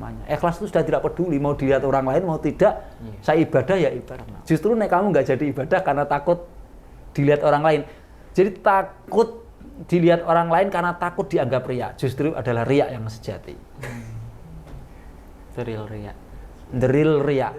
semuanya. Ikhlas itu sudah tidak peduli mau dilihat orang lain mau tidak. Saya ibadah ya ibadah. Justru nek kamu nggak jadi ibadah karena takut dilihat orang lain. Jadi takut dilihat orang lain karena takut dianggap riya. Justru adalah riya yang sejati. The real riya. The real riya.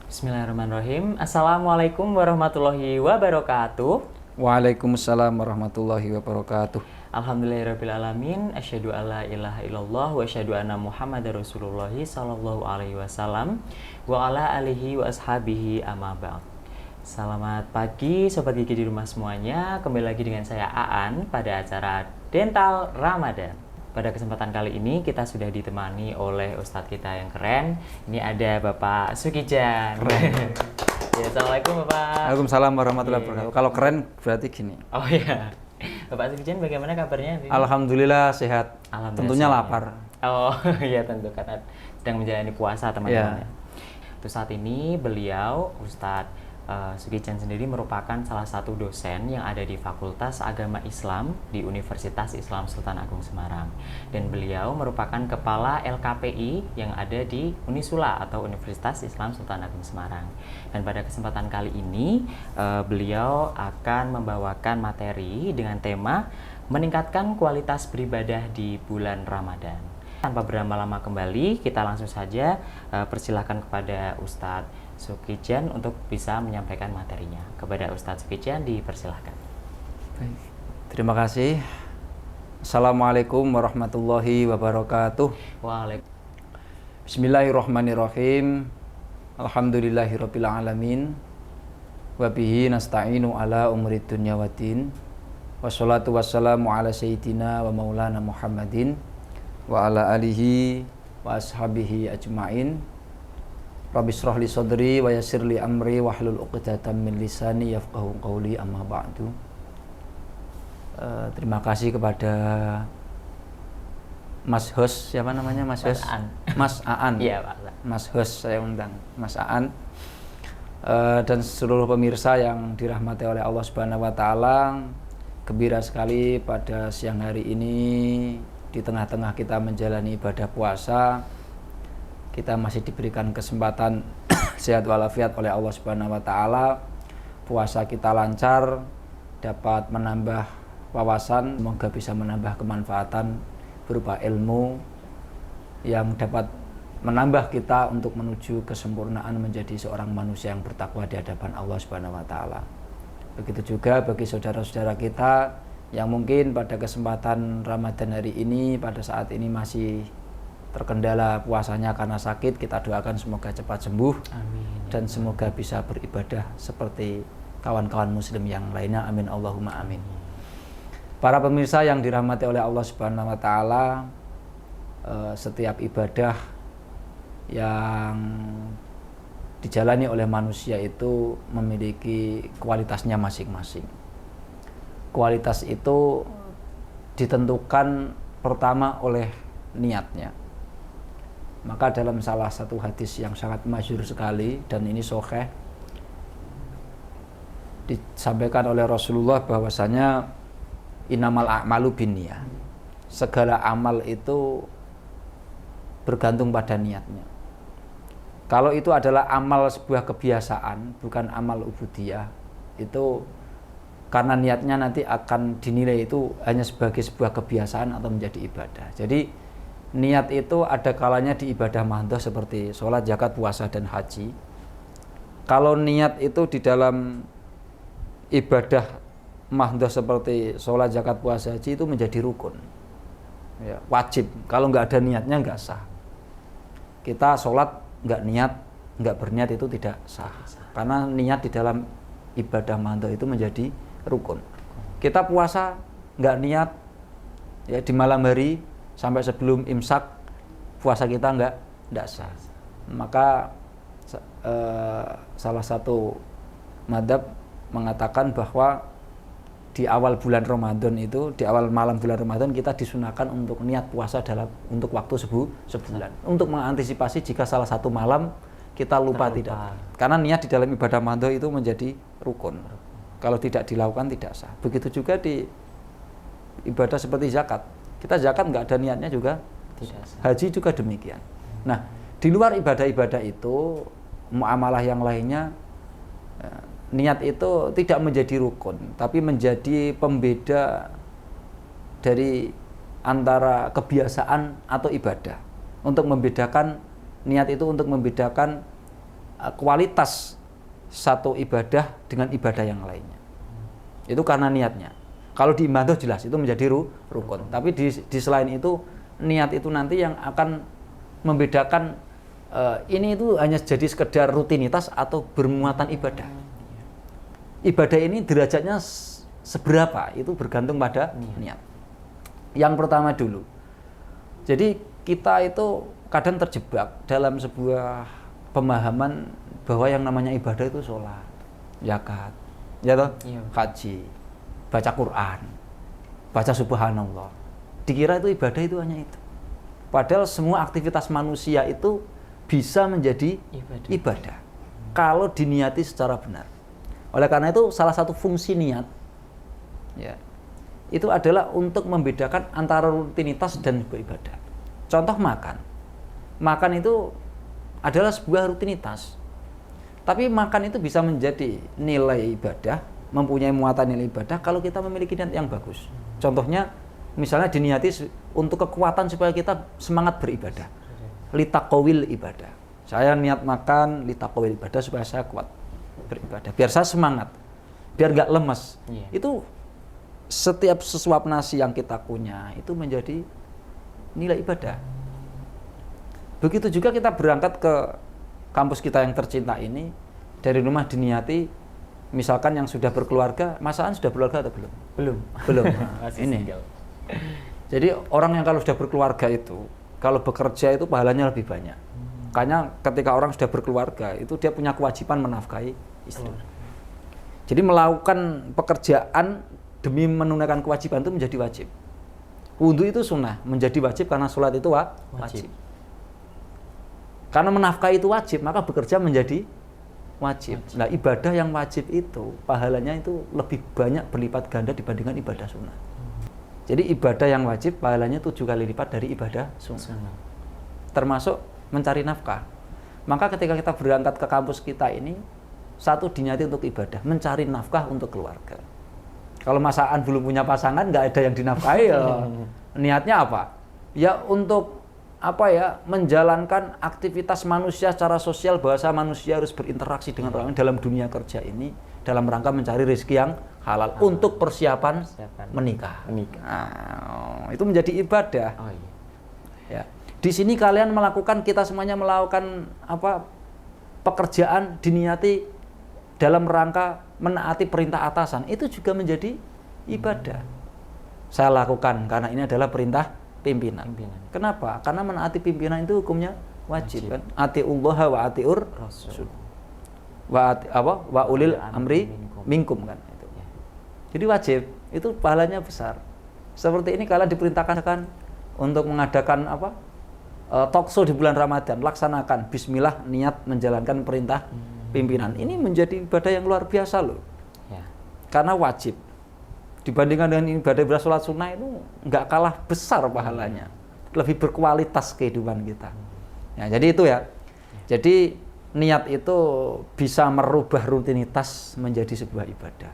Bismillahirrahmanirrahim. Assalamualaikum warahmatullahi wabarakatuh. Waalaikumsalam warahmatullahi wabarakatuh. Alhamdulillahirrabbilalamin. Asyhadu alla ilaha illallah wa asyhadu anna Muhammadar Rasulullah sallallahu alaihi wasallam wa ala alihi wa ashabihi amma ba'd. Selamat pagi Sobat Gigi di rumah semuanya. Kembali lagi dengan saya Aan pada acara Dental Ramadan. Pada kesempatan kali ini kita sudah ditemani oleh Ustadz kita yang keren. Ini ada Bapak Sukijan. Ya, Assalamualaikum Bapak. Waalaikumsalam warahmatullahi wabarakatuh. Kalau keren berarti gini. Oh iya. Bapak Sukijan bagaimana kabarnya? Alhamdulillah sehat. Alhamdulillah Tentunya sehat. lapar. Oh iya tentu karena sedang menjalani puasa teman-teman. Ya. Terus saat ini beliau Ustadz Sukijan sendiri merupakan salah satu dosen yang ada di Fakultas Agama Islam di Universitas Islam Sultan Agung Semarang. Dan beliau merupakan kepala LKPI yang ada di Unisula atau Universitas Islam Sultan Agung Semarang. Dan pada kesempatan kali ini beliau akan membawakan materi dengan tema meningkatkan kualitas beribadah di bulan Ramadan. Tanpa berlama-lama kembali, kita langsung saja persilahkan kepada Ustadz Sukijan untuk bisa menyampaikan materinya. Kepada Ustadz Sukijan dipersilahkan. Baik. Terima kasih. Assalamualaikum warahmatullahi wabarakatuh. Waalaikumsalam. Bismillahirrahmanirrahim. Alhamdulillahirabbil alamin. Wa bihi nasta'inu ala umuri dunya waddin. Wassalatu wassalamu ala sayyidina wa maulana Muhammadin wa ala alihi wa ashabihi ajmain. Rabbi shrah li sadri wa yassir li amri wahlul 'uqdatam min lisani yafqahu qawli amma ba'du. Terima kasih kepada Mas host, siapa namanya Mas host? Mas Aan. Iya, Pak. Mas host saya undang, Mas Aan. Dan seluruh pemirsa yang dirahmati oleh Allah Subhanahu wa taala. Gembira sekali pada siang hari ini di tengah-tengah kita menjalani ibadah puasa. Kita masih diberikan kesempatan sehat walafiat oleh Allah Subhanahu wa taala. Puasa kita lancar, dapat menambah wawasan, semoga bisa menambah kemanfaatan berupa ilmu yang dapat menambah kita untuk menuju kesempurnaan menjadi seorang manusia yang bertakwa di hadapan Allah Subhanahu wa taala. Begitu juga bagi saudara-saudara kita yang mungkin pada kesempatan Ramadan hari ini pada saat ini masih terkendala puasanya karena sakit, kita doakan semoga cepat sembuh. Amin. Dan semoga bisa beribadah seperti kawan-kawan muslim yang lainnya. Amin Allahumma amin. Para pemirsa yang dirahmati oleh Allah Subhanahu wa taala, setiap ibadah yang dijalani oleh manusia itu memiliki kualitasnya masing-masing. Kualitas itu ditentukan pertama oleh niatnya. Maka dalam salah satu hadis yang sangat masyhur sekali dan ini sahih disampaikan oleh Rasulullah bahwasanya innamal a'malu binniyah. Segala amal itu bergantung pada niatnya. Kalau itu adalah amal sebuah kebiasaan, bukan amal ubudiyah, itu karena niatnya nanti akan dinilai itu hanya sebagai sebuah kebiasaan atau menjadi ibadah. Jadi niat itu ada kalanya di ibadah mahdhah seperti sholat, zakat, puasa, dan haji. Kalau niat itu di dalam ibadah mahdhah seperti sholat, zakat, puasa, haji itu menjadi rukun, ya, wajib. Kalau nggak ada niatnya nggak sah. Kita sholat nggak niat, nggak berniat itu tidak sah. Karena niat di dalam ibadah mahdhah itu menjadi rukun. Kita puasa nggak niat, ya di malam hari sampai sebelum imsak puasa kita nggak sah. Maka salah satu madhab mengatakan bahwa di awal bulan Ramadan itu, di awal malam bulan Ramadan kita disunahkan untuk niat puasa untuk waktu sebulan. Untuk mengantisipasi jika salah satu malam kita lupa tidak. Karena niat di dalam ibadah Ramadan itu menjadi rukun. Kalau tidak dilakukan tidak sah. Begitu juga di ibadah seperti zakat. Kita zakat nggak ada niatnya juga tidak sah. Haji juga demikian. Nah, di luar ibadah-ibadah itu, muamalah yang lainnya, niat itu tidak menjadi rukun, tapi menjadi pembeda dari antara kebiasaan atau ibadah. Untuk membedakan, niat itu untuk membedakan kualitas satu ibadah dengan ibadah yang lainnya. Itu karena niatnya. Kalau di ibadah jelas itu menjadi rukun. Tapi di selain itu, niat itu nanti yang akan membedakan ini itu hanya jadi sekedar rutinitas atau bermuatan ibadah. Ibadah ini derajatnya seberapa itu bergantung pada niat. Yang pertama dulu, jadi kita itu kadang terjebak dalam sebuah pemahaman bahwa yang namanya ibadah itu sholat, zakat, ya toh, haji, baca Quran, baca subhanallah. Dikira itu ibadah itu hanya itu. Padahal semua aktivitas manusia itu bisa menjadi ibadah kalau diniati secara benar. Oleh karena itu salah satu fungsi niat ya, itu adalah untuk membedakan antara rutinitas dan ibadah. Contoh makan. Makan itu adalah sebuah rutinitas. Tapi makan itu bisa menjadi nilai ibadah, mempunyai muatan nilai ibadah kalau kita memiliki niat yang bagus. Contohnya misalnya diniati untuk kekuatan supaya kita semangat beribadah. Litaqawil ibadah. Saya niat makan litaqawil ibadah supaya saya kuat beribadah, biar saya semangat, biar gak lemes. Itu setiap sesuap nasi yang kita kunyah itu menjadi nilai ibadah. Begitu juga kita berangkat ke kampus kita yang tercinta ini, dari rumah diniati, misalkan yang sudah berkeluarga, masaan sudah berkeluarga atau belum? Belum. Nah, ini. Jadi orang yang kalau sudah berkeluarga itu, kalau bekerja itu pahalanya lebih banyak. Makanya ketika orang sudah berkeluarga itu dia punya kewajiban menafkahi istri. Jadi melakukan pekerjaan demi menunaikan kewajiban itu menjadi wajib. Wudhu itu sunnah, menjadi wajib karena sholat itu wajib. Karena menafkahi itu wajib, maka bekerja menjadi wajib. Nah, ibadah yang wajib itu pahalanya itu lebih banyak berlipat ganda dibandingkan ibadah sunnah. Jadi ibadah yang wajib pahalanya 7 kali lipat dari ibadah sunnah. Termasuk mencari nafkah. Maka ketika kita berangkat ke kampus kita ini, satu diniati untuk ibadah, mencari nafkah untuk keluarga. Kalau masaan belum punya pasangan, nggak ada yang dinafkahi, ya niatnya apa? Ya untuk menjalankan aktivitas manusia secara sosial, bahasa manusia harus berinteraksi dengan orang dalam dunia kerja ini, dalam rangka mencari rezeki yang halal untuk persiapan menikah. Nah, itu menjadi ibadah. Ya. Di sini kalian kita semuanya melakukan pekerjaan diniati dalam rangka menaati perintah atasan, itu juga menjadi ibadah. Saya lakukan karena ini adalah perintah pimpinan. Kenapa? Karena menaati pimpinan itu hukumnya wajib. Kan? Atiullaha wa atiur rasul. Wa ulil amri minkum kan itu. Jadi wajib, itu pahalanya besar. Seperti ini kalian diperintahkan untuk mengadakan talkshow di bulan Ramadan, laksanakan bismillah niat menjalankan perintah pimpinan. Ini menjadi ibadah yang luar biasa loh. Karena wajib. Dibandingkan dengan ibadah sholat sunnah itu nggak kalah besar pahalanya. Lebih berkualitas kehidupan kita. Ya, jadi itu ya. Jadi niat itu bisa merubah rutinitas menjadi sebuah ibadah.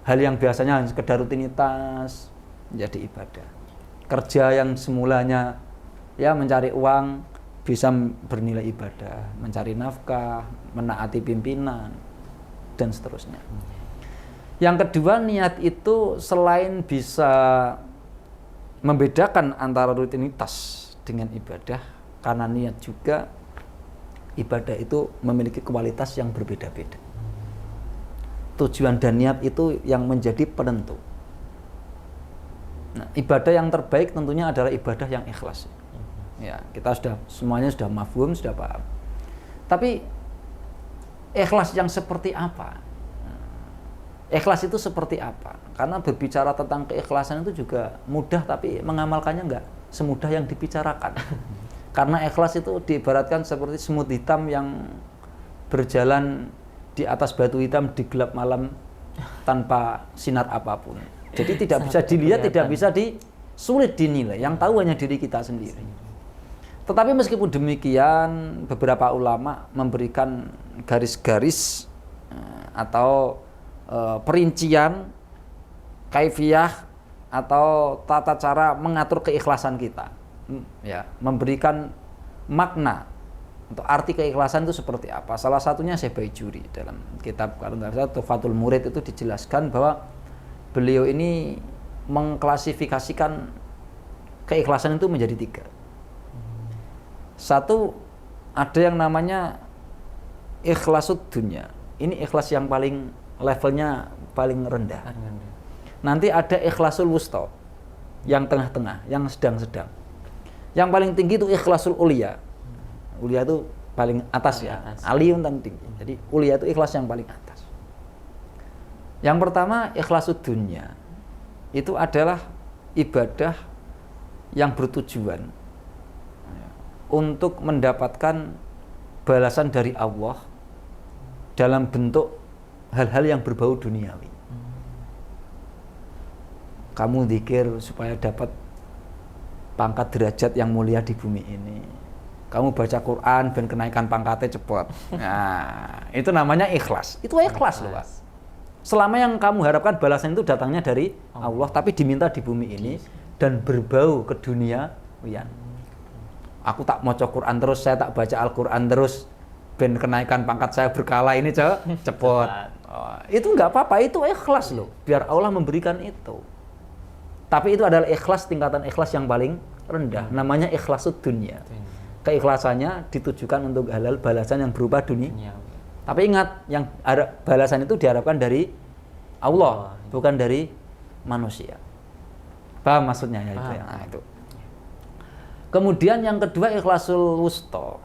Hal yang biasanya hanya sekedar rutinitas menjadi ibadah. Kerja yang semulanya mencari uang bisa bernilai ibadah, mencari nafkah, menaati pimpinan, dan seterusnya. Yang kedua, niat itu selain bisa membedakan antara rutinitas dengan ibadah, karena niat juga ibadah itu memiliki kualitas yang berbeda-beda. Tujuan dan niat itu yang menjadi penentu. Nah, ibadah yang terbaik tentunya adalah ibadah yang ikhlas. Ya, kita semuanya sudah mafhum, sudah paham. Tapi ikhlas yang seperti apa? Ikhlas itu seperti apa? Karena berbicara tentang keikhlasan itu juga mudah, tapi mengamalkannya enggak semudah yang dibicarakan. Karena ikhlas itu diibaratkan seperti semut hitam yang berjalan di atas batu hitam di gelap malam tanpa sinar apapun. Jadi tidak bisa dilihat, tidak bisa sulit dinilai. Yang tahu hanya diri kita sendiri. Tetapi meskipun demikian, beberapa ulama memberikan garis-garis atau perincian, kaifiyah atau tata cara mengatur keikhlasan kita, ya, memberikan makna untuk arti keikhlasan itu seperti apa. Salah satunya Syekh Baijuri dalam kitab kalau nggak salah Tuhfatul Murid itu dijelaskan bahwa beliau ini mengklasifikasikan keikhlasan itu menjadi 3. Satu, ada yang namanya ikhlasud dunya. Ini ikhlas yang paling levelnya paling rendah. Nanti ada ikhlasul wusta, yang tengah-tengah, yang sedang-sedang. Yang paling tinggi itu ikhlasul ulia. Ulia itu paling atas ya, aliyun dan tinggi. Jadi ulia itu ikhlas yang paling atas. Yang pertama ikhlasul dunya. Itu adalah ibadah yang bertujuan untuk mendapatkan balasan dari Allah dalam bentuk hal-hal yang berbau duniawi. Kamu zikir supaya dapat pangkat derajat yang mulia di bumi ini. Kamu baca Quran ben kenaikan pangkatnya cepat. Nah, itu namanya ikhlas. Itu ikhlas loh, Pak. Selama yang kamu harapkan balasan itu datangnya dari Allah, tapi diminta di bumi ini dan berbau keduniawian. Aku tak maca Quran terus, saya tak baca Al-Quran terus, ben kenaikan pangkat saya berkala ini cepat. Itu nggak apa-apa, itu ikhlas loh. Biar Allah memberikan itu. Tapi itu adalah ikhlas, tingkatan ikhlas yang paling rendah. Namanya ikhlasud dunya. Keikhlasannya ditujukan untuk halal, balasan yang berupa dunia. Tapi ingat, yang balasan itu diharapkan dari Allah, bukan dari manusia. Paham maksudnya ya itu? Nah, itu. Kemudian yang kedua ikhlasul wusta.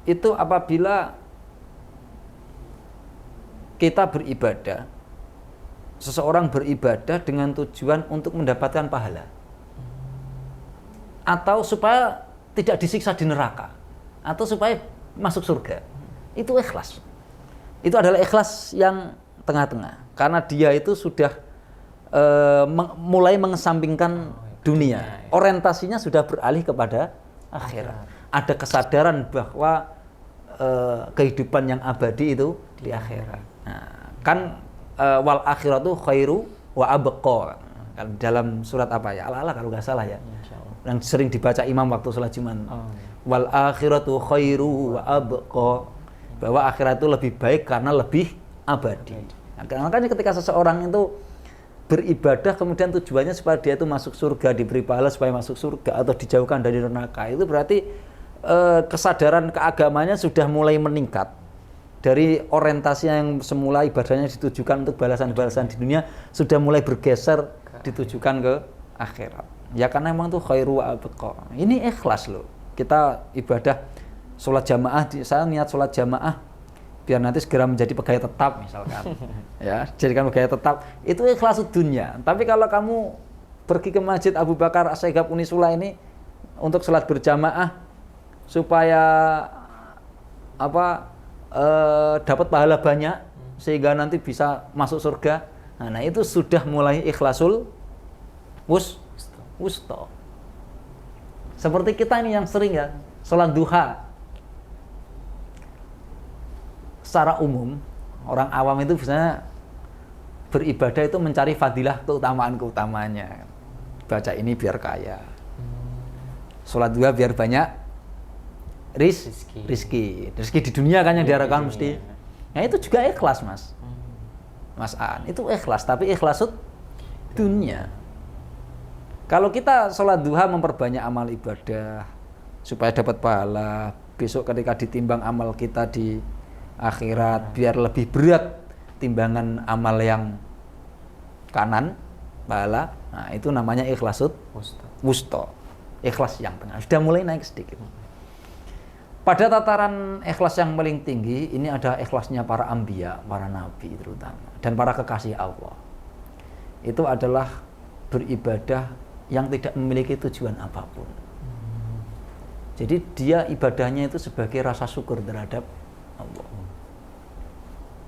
Itu apabila kita beribadah, seseorang beribadah dengan tujuan untuk mendapatkan pahala atau supaya tidak disiksa di neraka atau supaya masuk surga. Itu ikhlas. Itu adalah ikhlas yang tengah-tengah, karena dia itu sudah mulai mengesampingkan dunia. Orientasinya sudah beralih kepada akhirat. Ada kesadaran bahwa kehidupan yang abadi itu di akhirat. Nah, kan wal akhiratu khairu wa abqa. Kan dalam surat apa ya? Al-Alaq kalau nggak salah ya. Yang sering dibaca imam waktu sholat Jumat. Wal akhiratu khairu wa abqa. Bahwa akhirat itu lebih baik karena lebih abadi. Nah, makanya ketika seseorang itu beribadah kemudian tujuannya supaya dia itu masuk surga, diberi pahala supaya masuk surga atau dijauhkan dari neraka, itu berarti kesadaran keagamanya sudah mulai meningkat. Dari orientasi yang semula ibadahnya ditujukan untuk balasan-balasan di dunia, sudah mulai bergeser ditujukan ke akhirat. Ya karena memang itu khairu wa abqa. Ini ikhlas loh. Kita ibadah sholat jamaah, saya niat sholat jamaah biar nanti segera menjadi pegawai tetap misalkan. Ya, jadikan pegawai tetap. Itu ikhlas dunia. Tapi kalau kamu pergi ke Masjid Abu Bakar As-Sayyigh Unisula ini untuk sholat berjamaah supaya dapat pahala banyak sehingga nanti bisa masuk surga. Nah, itu sudah mulai ikhlasul wusta. Seperti kita ini yang sering ya sholat duha. Secara umum orang awam itu biasanya beribadah itu mencari fadilah keutamaannya. Baca ini biar kaya. Sholat duha biar banyak rizki di dunia kan yang diharapkan mesti. Nah itu juga ikhlas Mas Aan, itu ikhlas, tapi ikhlasul dunia. Kalau kita sholat duha memperbanyak amal ibadah supaya dapat pahala, besok ketika ditimbang amal kita di akhirat biar lebih berat timbangan amal yang kanan pahala. Nah itu namanya ikhlasul wusta, ikhlas yang tengah, sudah mulai naik sedikit. Pada tataran ikhlas yang paling tinggi, ini ada ikhlasnya para anbiya, para nabi terutama, dan para kekasih Allah. Itu adalah beribadah yang tidak memiliki tujuan apapun. Jadi dia ibadahnya itu sebagai rasa syukur terhadap Allah.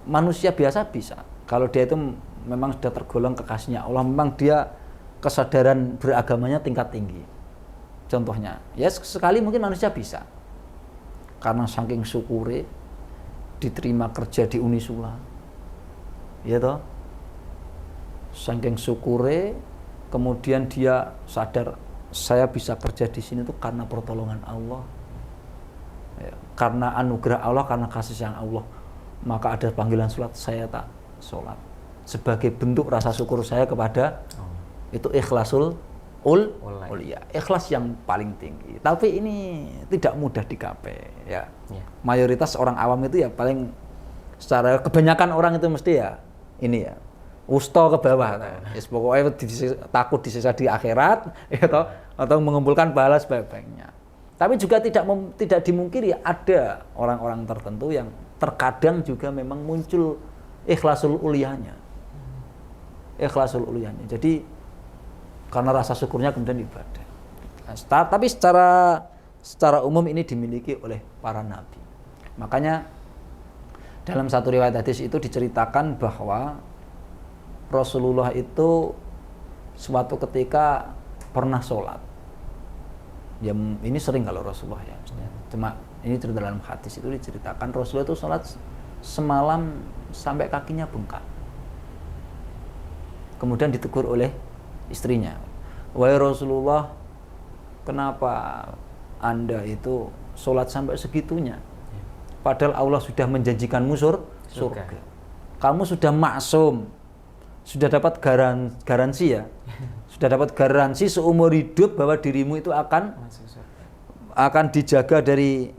Manusia biasa bisa, kalau dia itu memang sudah tergolong kekasihnya Allah, memang dia kesadaran beragamanya tingkat tinggi. Contohnya, ya sekali mungkin manusia bisa. Karena saking syukure diterima kerja di Unisula, ya toh, saking syukure kemudian dia sadar saya bisa kerja di sini tuh karena pertolongan Allah, ya, karena anugerah Allah, karena kasih sayang Allah, maka ada panggilan sholat, saya tak sholat sebagai bentuk rasa syukur saya kepada itu ikhlasul ulia, ikhlas yang paling tinggi. Tapi ini tidak mudah digapai ya. Mayoritas orang awam itu ya paling secara kebanyakan orang itu mesti ya ini ya usto ke bawah. Pokoknya takut disiksa di akhirat ya, atau mengumpulkan pahala sebaik-baiknya. Tapi juga tidak dimungkiri ada orang-orang tertentu yang terkadang juga memang muncul ikhlasul uliyahnya. Jadi karena rasa syukurnya kemudian ibadah. Tapi secara umum ini dimiliki oleh para nabi. Makanya dalam satu riwayat hadis itu diceritakan bahwa Rasulullah itu suatu ketika pernah sholat. Ya ini sering kalau Rasulullah ya. Cuma ini cerita dalam hadis itu diceritakan Rasulullah itu sholat semalam sampai kakinya bengkak. Kemudian ditegur oleh istrinya, wahai Rasulullah, kenapa Anda itu sholat sampai segitunya? Padahal Allah sudah menjanjikanmu surga. Kamu sudah maksum, sudah dapat garansi ya, sudah dapat garansi seumur hidup bahwa dirimu itu akan dijaga dari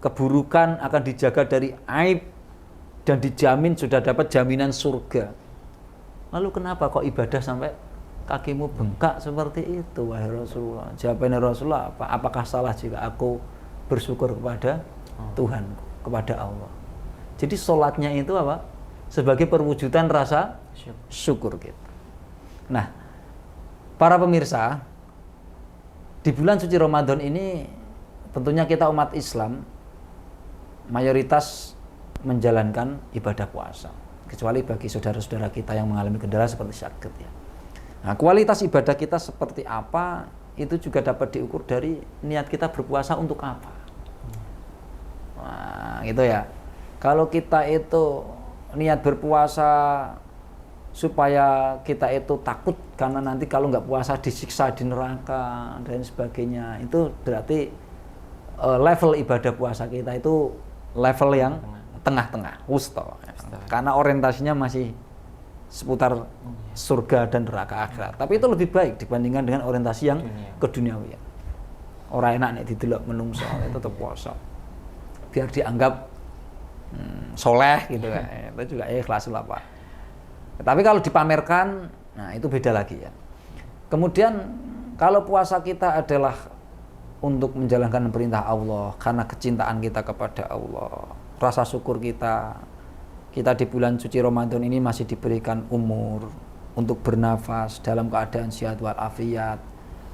keburukan, akan dijaga dari aib, dan dijamin sudah dapat jaminan surga. Lalu kenapa kok ibadah sampai kakimu bengkak seperti itu, wahai Rasulullah? Jawabannya Rasulullah apa? Apakah salah jika aku bersyukur kepada Tuhan, kepada Allah? Jadi sholatnya itu apa? Sebagai perwujudan rasa syukur kita. Nah, para pemirsa, di bulan suci Ramadan ini tentunya kita umat Islam mayoritas menjalankan ibadah puasa, kecuali bagi saudara-saudara kita yang mengalami kendala seperti sakit ya. Nah, kualitas ibadah kita seperti apa itu juga dapat diukur dari niat kita berpuasa untuk apa. Nah, gitu ya. Kalau kita itu niat berpuasa supaya kita itu takut karena nanti kalau nggak puasa disiksa di neraka dan sebagainya, itu berarti level ibadah puasa kita itu level yang tengah-tengah, wusta. Karena orientasinya masih seputar surga dan neraka akhirat. Tapi itu lebih baik dibandingkan dengan orientasi yang keduniawian. Orang enak nek didelok menungso itu tetap puasa. Biar dianggap soleh gitu kan. Itu juga ikhlas lah Pak. Tapi kalau dipamerkan, nah itu beda lagi ya. Kemudian kalau puasa kita adalah untuk menjalankan perintah Allah karena kecintaan kita kepada Allah, rasa syukur kita di bulan suci Ramadan ini masih diberikan umur untuk bernafas dalam keadaan sehat walafiat,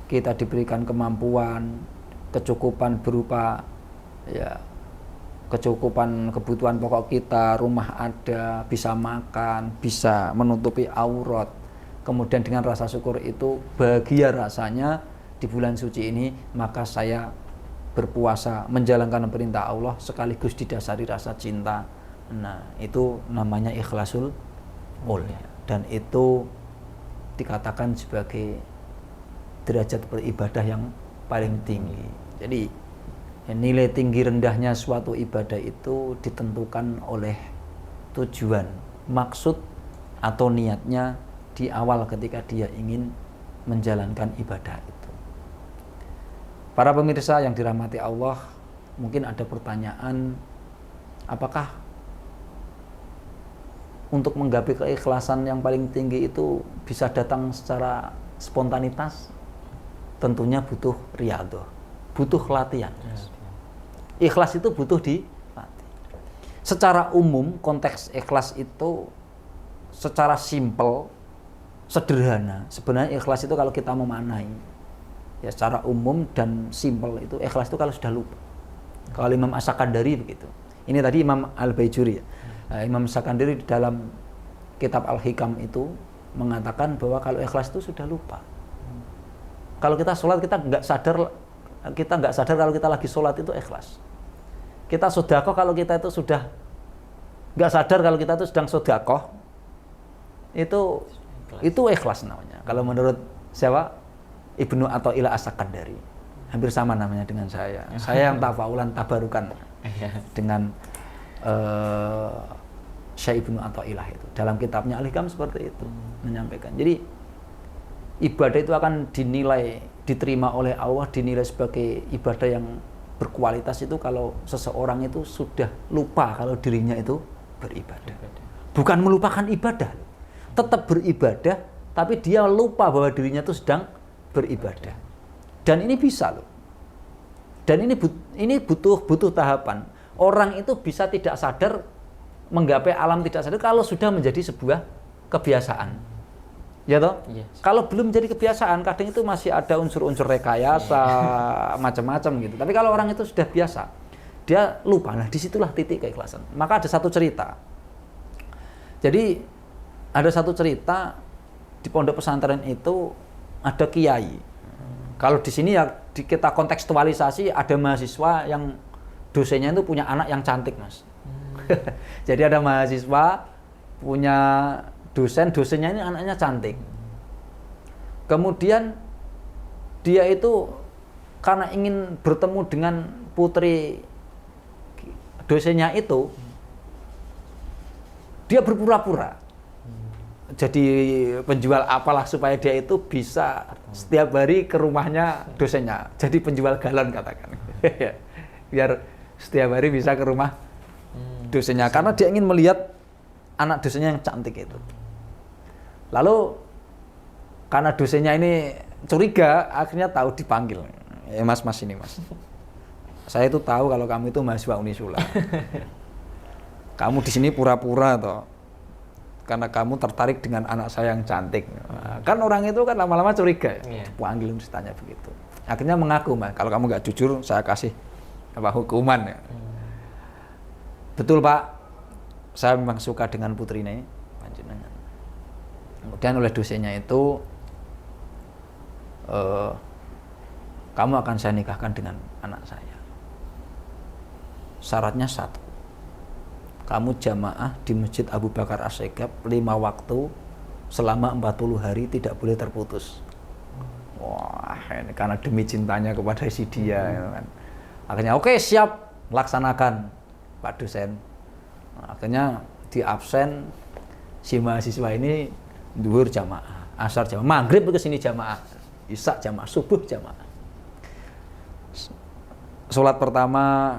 kita diberikan kemampuan, kecukupan berupa ya kecukupan kebutuhan pokok kita, rumah ada, bisa makan, bisa menutupi aurat. Kemudian dengan rasa syukur itu bahagia rasanya di bulan suci ini, maka saya berpuasa menjalankan perintah Allah sekaligus didasari rasa cinta. Nah, itu namanya ikhlasul ulia, dan itu dikatakan sebagai derajat beribadah yang paling tinggi. Jadi nilai tinggi rendahnya suatu ibadah itu ditentukan oleh tujuan, maksud atau niatnya di awal ketika dia ingin menjalankan ibadah itu. Para pemirsa yang dirahmati Allah, mungkin ada pertanyaan, apakah untuk menggapai keikhlasan yang paling tinggi itu bisa datang secara spontanitas? Tentunya butuh riyadhah, butuh latihan. Ikhlas itu butuh dilatih. Secara umum konteks ikhlas itu secara simpel, sederhana. Sebenarnya ikhlas itu kalau kita memaknai ya secara umum dan simpel itu ikhlas itu kalau sudah lupa. Kalau Imam As-Sakandari begitu. Ini tadi Imam Al-Baijuri ya. Imam As-Sakandari di dalam kitab Al-Hikam itu mengatakan bahwa kalau ikhlas itu sudah lupa. Kalau kita sholat kita nggak sadar kalau kita lagi sholat itu ikhlas. Kita sedekah kalau kita itu sudah nggak sadar kalau kita itu sedang sedekah, itu ikhlas namanya. Kalau menurut siapa? Ibnu Athaillah As-Sakandari. Hampir sama namanya dengan saya. Saya yang tafaulan tabarukan dengan Syekh Ibnu Athaillah itu. Dalam kitabnya Al-Hikam seperti itu menyampaikan. Jadi ibadah itu akan dinilai, diterima oleh Allah, dinilai sebagai ibadah yang berkualitas itu kalau seseorang itu sudah lupa kalau dirinya itu beribadah. Bukan melupakan ibadah, tetap beribadah, tapi dia lupa bahwa dirinya itu sedang beribadah. Dan ini bisa loh. Dan ini butuh tahapan. Orang itu bisa tidak sadar menggapai alam tidak sadar kalau sudah menjadi sebuah kebiasaan. Ya toh? Yes. Kalau belum jadi kebiasaan, kadang itu masih ada unsur-unsur rekayasa, macam-macam gitu. Tapi kalau orang itu sudah biasa, dia lupa. Nah, disitulah titik keikhlasan. Maka ada satu cerita. Jadi ada satu cerita di pondok pesantren itu ada kiai. Kalau di sini ya kita kontekstualisasi, ada mahasiswa yang dosennya itu punya anak yang cantik, Mas. Jadi ada mahasiswa punya dosennya ini anaknya cantik. Kemudian dia itu karena ingin bertemu dengan putri dosennya itu, dia berpura-pura jadi penjual apalah supaya dia itu bisa setiap hari ke rumahnya dosennya. Jadi penjual galon katakan. Biar setiap hari bisa ke rumah dosennya karena dia ingin melihat anak dosennya yang cantik itu. Lalu karena dosennya ini curiga, akhirnya tahu dipanggil. Mas ini mas. Saya itu tahu kalau kamu itu mahasiswa Unisula. Kamu di sini pura-pura toh. Karena kamu tertarik dengan anak saya yang cantik. Kan orang itu kan lama-lama curiga. Dipanggil terus tanya begitu. Akhirnya mengaku, Mas, kalau kamu nggak jujur saya kasih hukuman ya. Betul, Pak. Saya memang suka dengan putri ini. Kemudian oleh dosennya itu kamu akan saya nikahkan dengan anak saya. Syaratnya satu, kamu jamaah di Masjid Abu Bakar As-Sigab 5 waktu selama 40 hari tidak boleh terputus. Wah, ini karena demi cintanya kepada si dia. Kan. Akhirnya oke, siap, laksanakan Pak dosen. Akhirnya di absen si mahasiswa ini duhur jamaah, asar jamaah, maghrib ke sini jamaah, isya jamaah, subuh jamaah. Salat pertama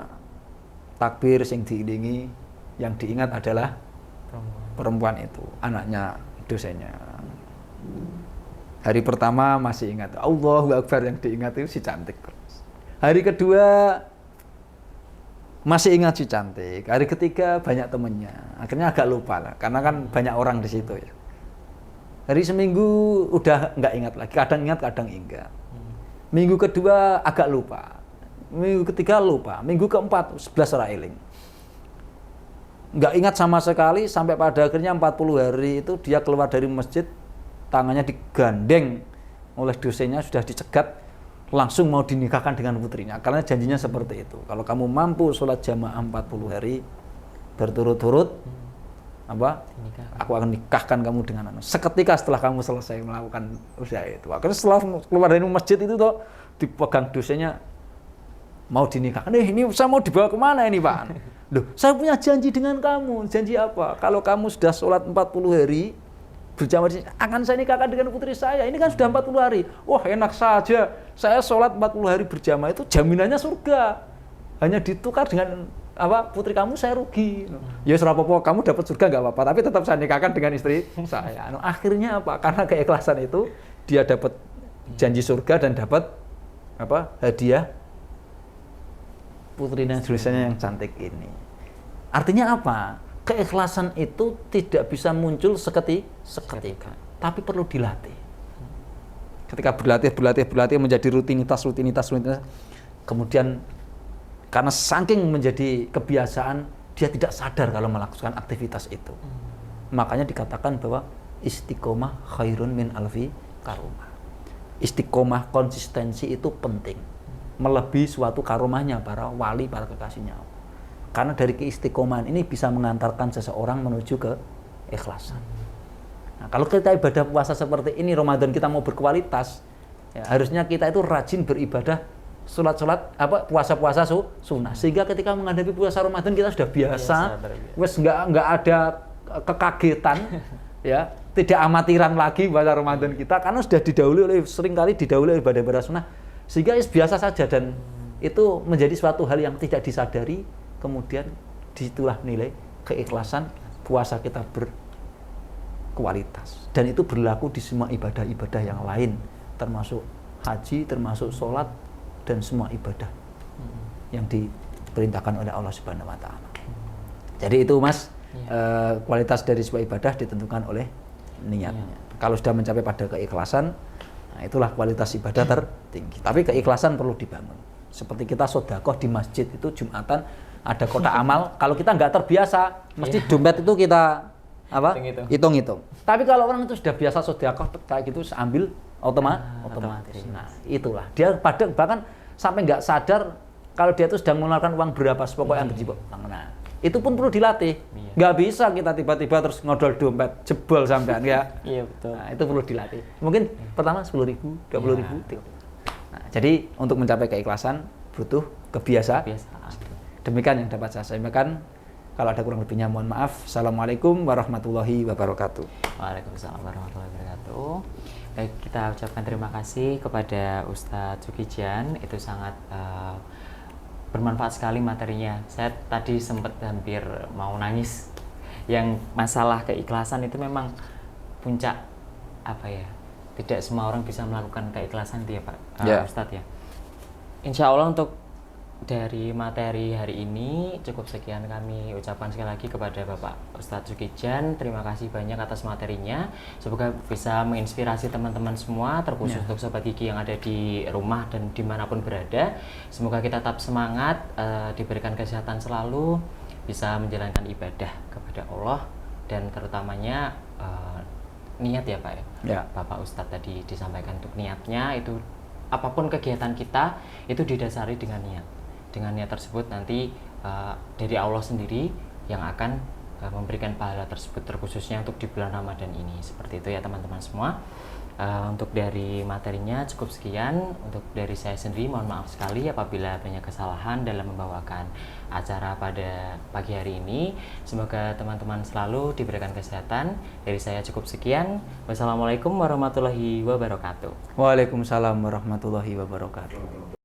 takbir sing diiringi, yang diingat adalah perempuan itu, anaknya dosennya. Hari pertama masih ingat, Allahu Akbar, yang diingat itu si cantik. Hari kedua masih ingat si cantik. Hari ketiga banyak temennya. Akhirnya agak lupa lah, karena kan banyak orang di situ ya. Hari seminggu udah nggak ingat lagi, kadang ingat, kadang enggak. Minggu kedua agak lupa. Minggu ketiga lupa. Minggu keempat 11 ora eling. Nggak ingat sama sekali sampai pada akhirnya 40 hari itu dia keluar dari masjid, tangannya digandeng oleh dosennya, sudah dicegat, langsung mau dinikahkan dengan putrinya. Karena janjinya seperti itu. Kalau kamu mampu sholat jamaah 40 hari berturut-turut, aku akan nikahkan kamu dengan anak. Seketika setelah kamu selesai melakukan usaha itu, akhirnya setelah keluar dari masjid itu toh dipegang dosennya, mau dinikahkan. Ini saya mau dibawa kemana ini, Pak? Loh, saya punya janji dengan kamu. Janji apa? Kalau kamu sudah sholat 40 hari berjamaah di sini, akan saya nikahkan dengan putri saya. Ini kan sudah 40 hari. Wah, enak saja. Saya sholat 40 hari berjamaah itu jaminannya surga. Hanya ditukar dengan putri kamu saya rugi. Ya serapopo, kamu dapat surga nggak apa-apa, tapi tetap saya nikahkan dengan istri saya. Akhirnya apa? Karena keikhlasan itu dia dapat janji surga dan dapat hadiah putrinya tulisannya yang cantik ini. Artinya apa? Keikhlasan itu tidak bisa muncul seketika, tapi perlu dilatih. Ketika berlatih menjadi rutinitas, kemudian karena saking menjadi kebiasaan, dia tidak sadar kalau melakukan aktivitas itu. Makanya dikatakan bahwa istiqomah khairun min alfi karomah. Istiqomah, konsistensi itu penting, melebihi suatu karomahnya para wali, para kekasihnya. Karena dari keistiqomahan ini bisa mengantarkan seseorang menuju ke ikhlasan. Nah, kalau kita ibadah puasa seperti ini, Ramadan kita mau berkualitas, ya, harusnya kita itu rajin beribadah, sholat-sholat, puasa-puasa sunnah. Sehingga ketika menghadapi puasa Ramadan kita sudah biasa, wes nggak ada kekagetan, ya, tidak amatiran lagi puasa Ramadan kita, karena sudah seringkali didahului oleh ibadah-ibadah sunnah, sehingga biasa saja, dan itu menjadi suatu hal yang tidak disadari. Kemudian disitulah nilai keikhlasan puasa kita berkualitas, dan itu berlaku di semua ibadah-ibadah yang lain, termasuk haji, termasuk sholat, dan semua ibadah yang diperintahkan oleh Allah Subhanahu Wa Taala. Jadi itu Mas, kualitas dari sebuah ibadah ditentukan oleh niatnya. Kalau sudah mencapai pada keikhlasan, nah itulah kualitas ibadah tertinggi. Tapi keikhlasan perlu dibangun. Seperti kita sedekah di masjid itu Jumatan, ada kotak amal. Kalau kita nggak terbiasa, mesti dompet itu kita hitung-hitung. Tapi kalau orang itu sudah biasa sedekah kayak gitu, ambil otomatis. Nah, itulah dia bahkan sampai nggak sadar kalau dia itu sedang mengeluarkan uang berapa, pokoknya yang terjebak. Nah, itu pun perlu dilatih. Nggak bisa kita tiba-tiba terus ngodol dompet jebol sampean ya. Iya betul. Nah, itu perlu dilatih. Mungkin pertama 10.000, 20.000. Nah, jadi untuk mencapai keikhlasan butuh kebiasaan. Demikian yang dapat saya sampaikan. Kalau ada kurang lebihnya mohon maaf. Assalamualaikum warahmatullahi wabarakatuh. Waalaikumsalam warahmatullahi wabarakatuh. Baik, kita ucapkan terima kasih kepada Ustadz Zulkijjan. Itu sangat bermanfaat sekali materinya. Saya tadi sempat hampir mau nangis. Yang masalah keikhlasan itu memang puncak tidak semua orang bisa melakukan keikhlasan itu ya Pak Ustadz ya. Insya Allah untuk dari materi hari ini cukup sekian, kami ucapkan sekali lagi kepada Bapak Ustadz Zulkijjan. Terima kasih banyak atas materinya. Semoga bisa menginspirasi teman-teman semua, terkhusus untuk Sobat Gigi yang ada di rumah dan dimanapun berada. Semoga kita tetap semangat, diberikan kesehatan selalu, bisa menjalankan ibadah kepada Allah, dan terutamanya niat ya Pak ya. Bapak Ustadz tadi disampaikan untuk niatnya itu, apapun kegiatan kita itu didasari dengan niat. Dengan niat tersebut nanti dari Allah sendiri yang akan memberikan pahala tersebut, terkhususnya untuk di bulan Ramadan ini. Seperti itu ya teman-teman semua. Untuk dari materinya cukup sekian. Untuk dari saya sendiri mohon maaf sekali apabila banyak kesalahan dalam membawakan acara pada pagi hari ini. Semoga teman-teman selalu diberikan kesehatan. Dari saya cukup sekian. Wassalamualaikum warahmatullahi wabarakatuh. Waalaikumsalam warahmatullahi wabarakatuh.